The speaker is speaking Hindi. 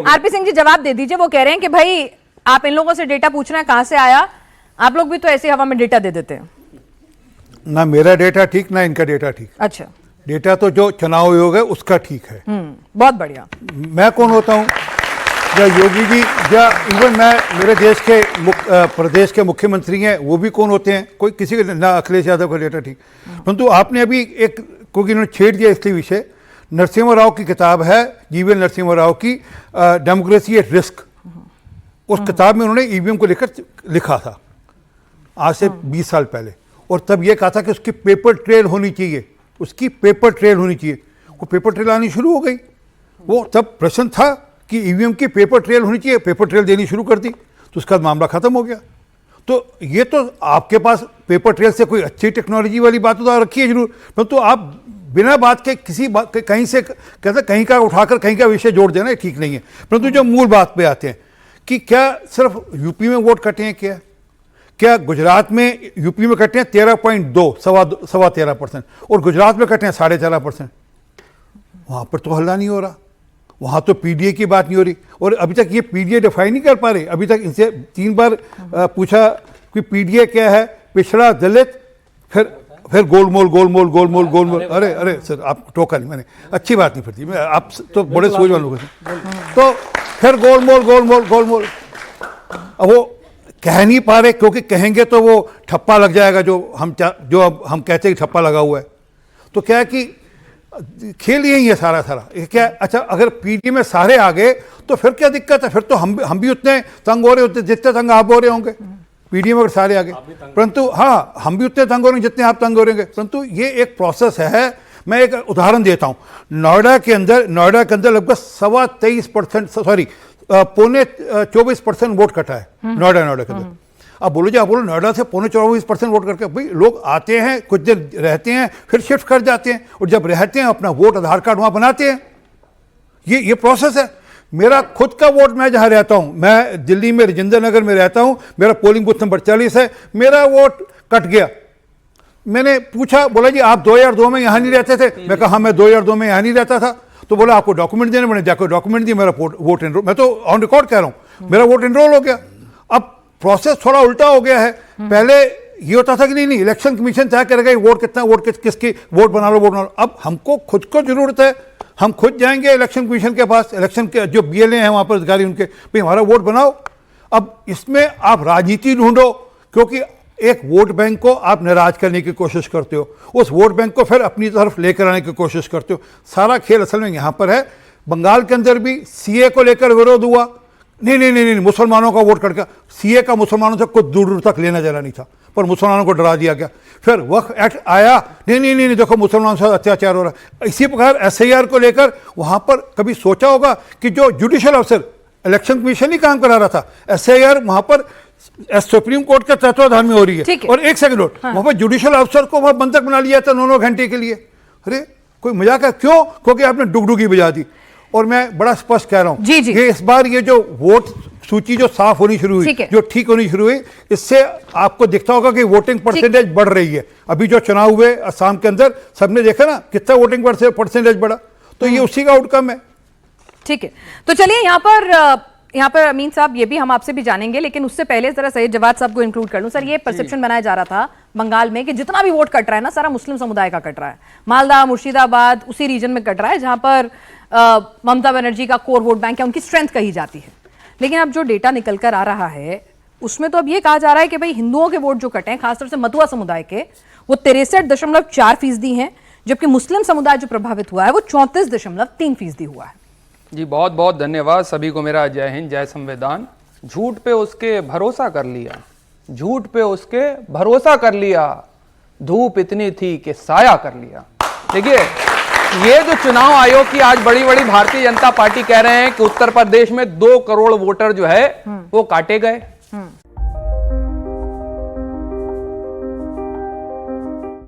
आरपी सिंह जी जवाब दे दीजिए। वो कह रहे हैं कि भाई आप इन लोगों से डेटा पूछ रहे हैं कहां से आया, आप लोग भी तो ऐसे हवा में डेटा दे देते हैं। ना मेरा डेटा ठीक ना इनका डेटा ठीक। अच्छा, डेटा तो जो चुनाव आयोग है उसका ठीक है। बहुत बढ़िया। मैं कौन होता हूँ या योगी जी या इवन मैं मेरे देश के प्रदेश के मुख्यमंत्री हैं वो भी कौन होते हैं, कोई किसी का ना अखिलेश यादव का डेटा ठीक। परंतु आपने अभी एक क्योंकि इन्होंने छेड़ दिया इसलिए विषय, नरसिम्हा राव की किताब है, जीवीएल नरसिम्हा राव की डेमोक्रेसी एट रिस्क। उस किताब में उन्होंने ईवीएम को लेकर लिखा था आज से 20 साल पहले, और तब यह कहा था कि उसकी पेपर ट्रेल होनी चाहिए, उसकी पेपर ट्रेल होनी चाहिए। वो पेपर ट्रेल आनी शुरू हो गई। वो तब प्रश्न था कि ईवीएम की पेपर ट्रेल होनी चाहिए, पेपर ट्रेल देनी शुरू कर दी तो उसका मामला खत्म हो गया। तो ये तो आपके पास पेपर ट्रेल से कोई अच्छी टेक्नोलॉजी वाली बात तो रखी है जरूर, परंतु आप बिना बात के किसी बात कहीं से कहते कहीं का उठाकर कहीं का विषय जोड़ देना ठीक नहीं है। परंतु जो मूल बात पे आते हैं कि क्या सिर्फ यूपी में वोट कटे हैं, क्या गुजरात में यूपी में कटे हैं 13.2 सवा 13% और गुजरात में कटे हैं 14.5%। वहाँ पर तो हल्ला नहीं हो रहा, वहाँ तो पीडीए की बात नहीं हो रही। और अभी तक ये पीडीए डिफाइन नहीं कर पा रहे। अभी तक इनसे 3 बार पूछा कि पीडीए क्या है, पिछड़ा दलित, फिर गोलमोल। अरे सर आप टोका नहीं, मैंने अच्छी बात नहीं फिरती, मैं आप तो बड़े सोच वालों को। तो फिर गोलमोल अब वो कह नहीं पा रहे क्योंकि कहेंगे तो वो ठप्पा लग जाएगा जो हम कहते हैं कि ठप्पा लगा हुआ है। तो क्या है कि खेल यही है सारा क्या। अच्छा, अगर पीडी में सारे आ गए तो फिर क्या दिक्कत है, फिर तो हम भी उतने तंग हो रहे होते जितने तंग आप हो रहे होंगे पीडी में अगर सारे आ गए। परंतु हाँ, हम भी उतने तंग हो रहे हैं जितने आप तंग हो रहे होंगे। परंतु ये एक प्रोसेस है। मैं एक उदाहरण देता हूँ। नोएडा के अंदर लगभग 24% वोट कटा है नोएडा के अंदर। अब बोलो आप बोलो नोएडा से 24% वोट करके, भाई लोग आते हैं, कुछ दिन रहते हैं, फिर शिफ्ट कर जाते हैं, और जब रहते हैं अपना वोट आधार कार्ड वहां बनाते हैं। ये प्रोसेस है। मेरा खुद का वोट, मैं जहां रहता हूं, मैं दिल्ली में राजेंद्र नगर में रहता हूं, मेरा पोलिंग बूथ नंबर 40 है, मेरा वोट कट गया। मैंने पूछा, बोला जी आप 2002 में यहां नहीं रहते थे? मैं कहा हाँ, मैं 2002 में यहां नहीं रहता था। तो बोला आपको डॉक्यूमेंट देने पड़े, जाकर डॉक्यूमेंट दिए, मेरा वोट एनरोल, मैं तो ऑन रिकॉर्ड कह रहा हूं, मेरा वोट एनरोल हो गया। अब प्रोसेस थोड़ा उल्टा हो गया है। पहले ये होता था कि नहीं इलेक्शन कमीशन तय करेगा वोट कितना, वोट किसकी, वोट बना लो। अब हमको खुद को जरूरत है, हम खुद जाएंगे इलेक्शन कमीशन के पास, इलेक्शन के जो बीएलए हैं वहां पर अधिकारी, उनके भाई हमारा वोट बनाओ। अब इसमें आप राजनीति ढूंढो, क्योंकि एक वोट बैंक को आप नाराज करने की कोशिश करते हो, उस वोट बैंक को फिर अपनी तरफ लेकर आने की कोशिश करते हो। सारा खेल असल में यहां पर है। बंगाल के अंदर भी सीए को लेकर विरोध हुआ, नहीं, मुसलमानों का वोट कटका। सीए का मुसलमानों से कुछ दूर तक लेना देना नहीं था, पर मुसलमानों को डरा दिया गया। फिर वक्फ एक्ट आया, नहीं, देखो मुसलमानों से अत्याचार हो रहा है। इसी प्रकार एसआईआर को लेकर वहां पर कभी सोचा होगा कि जो जुडिशियल अफसर, इलेक्शन कमीशन ही काम करा रहा था, एसआईआर वहां पर सुप्रीम कोर्ट के तत्वाधान में हो रही है। और एक सेकंड वहां पर जुडिशियल अफसर को वहां बंधक बना लिया था 9 घंटे के लिए। अरे कोई मजाक है? क्यों? क्योंकि आपने डुगडुगी बजा दी। और मैं बड़ा स्पष्ट कह रहा हूं, ये इस बार ये जो वोट सूची जो साफ होनी शुरू हुई, जो ठीक होनी शुरू हुई, इससे आपको दिखता होगा कि वोटिंग परसेंटेज बढ़ रही है। अभी जो चुनाव हुए असम के अंदर, सबने देखा ना कितना वोटिंग परसेंटेज बढ़ा, तो ये उसी का आउटकम है। ठीक है, तो चलिए यहाँ पर अमीन साहब ये भी हम आपसे भी जानेंगे, लेकिन उससे पहले जरा सैयद जवाद साहब को इंक्लूड कर लूं। सर, ये परसेप्शन बनाया जा रहा था बंगाल में कि जितना भी वोट कट रहा है ना, सारा मुस्लिम समुदाय का कट रहा है। मालदा, मुर्शिदाबाद उसी रीजन में कट रहा है जहां पर ममता बनर्जी का कोर वोट बैंक है, उनकी स्ट्रेंथ कही जाती है। लेकिन अब जो डेटा निकल कर आ रहा है उसमें तो अब ये कहा जा रहा है कि भाई हिंदुओं के वोट जो कटे हैं, खासतौर से मतुआ समुदाय के, वो 63.4% हैं, जबकि मुस्लिम समुदाय जो प्रभावित हुआ है वो 34.3% हुआ है। जी बहुत बहुत धन्यवाद सभी को। मेरा जय हिंद, जय संविधान। झूठ पे उसके भरोसा कर लिया, झूठ पे उसके भरोसा कर लिया, धूप इतनी थी कि साया कर लिया। देखिए, ये जो चुनाव आयोग की आज बड़ी बड़ी भारतीय जनता पार्टी कह रहे हैं कि उत्तर प्रदेश में 2 करोड़ वोटर जो है वो काटे गए।